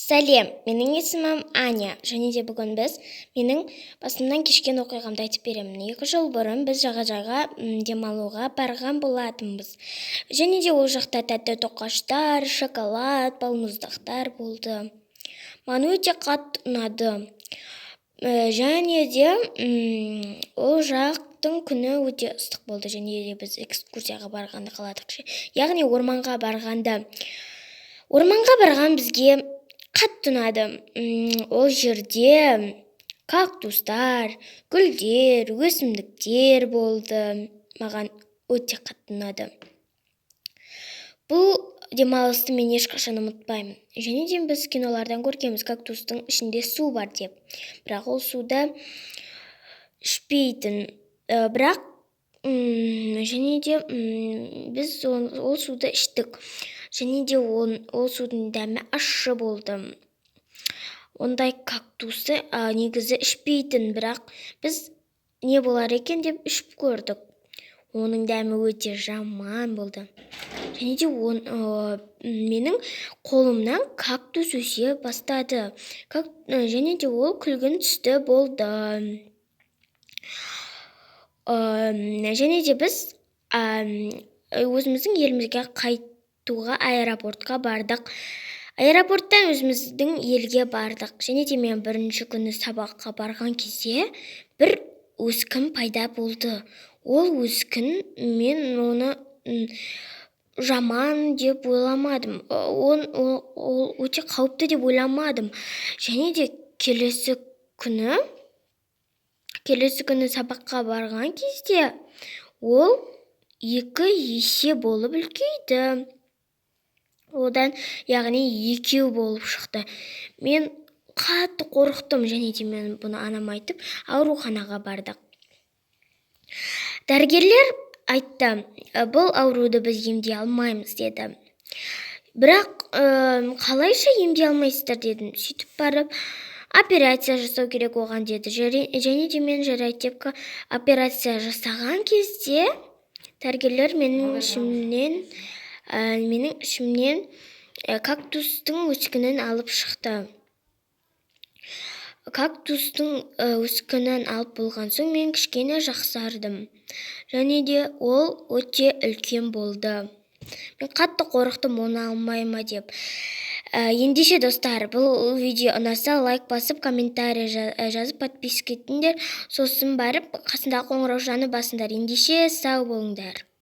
Сәлем, менің есімім Аня, және де бүгін біз менің басымнан кешкен оқиғамды айтып беремін. 2 жыл бұрын біз жағажайға демалуға барған болатынбыз. Және де ол жақта тәтті тоқаштар, шоколад, балмұздақтар болды. Маған өте қатты ұнады. Және де ол жақтың күні өте ыстық болды, және де біз экскурсияға барғанды қаладық. Яғни орманға барған бізге қатты ұнады. Ол жерде кактустар, гүлдер, өсімдіктер болды. Маған өте қатты ұнады. Бұл демалысты мен ешқашан ұмытпаймын. Және де біз кинолардан көргенбіз, кактустың ішінде су бар деп. Бірақ ол суды ішпейтін. Бірақ және де біз ол суды іштік. Және де ол судың дәмі ащы болды. Ондай кактусты негізі ішпейтін, бірақ біз не болар екен деп ішіп көрдік. Оның дәмі өте жаман болды. Және де менің қолымнан кактус өсе бастады. Және де ол күлгін түсті болды. Және де біз өзіміздің елімізге қайтуға аэропортқа бардық. Аэропорттан өзіміздің елге бардық. Және де мен бірінші күні сабаққа барған кезде бір өскін пайда болды. Ол өскін, мен оны жаман деп ойламадым. Ол өте қауіпті деп ойламадым. Және де келесі күні сабаққа барған кезде ол 2 есе болып үлкейді. Одан, яғни 2 болып шықты. Мен қатты қорықтым, және де мен бұны анама айтып, ауруханаға бардық. Дәрігерлер айтты, бұл ауруды біз емдей алмаймыз деді. Бірақ қалайша емдей алмайсыздар дедім. Сөйтіп барып, операция жасау керек оған деді. Және де мен жарайды деп операция жасаған кезде дәрігерлер менің ішімнен кактустың өскінін алып шықты. Кактустың өскінін алып болған соң мен кішкене жақсардым. Және де ол өте үлкен болды. Мен қатты қорықтым, оны алмай ма деп. Ендеше достар, бұл видео ұнаса, лайк басып, комментарий жазып, подписка етіңдер. Сосын барып, қасындағы қоңыраушаны басыңдар. Ендеше сау болыңдар.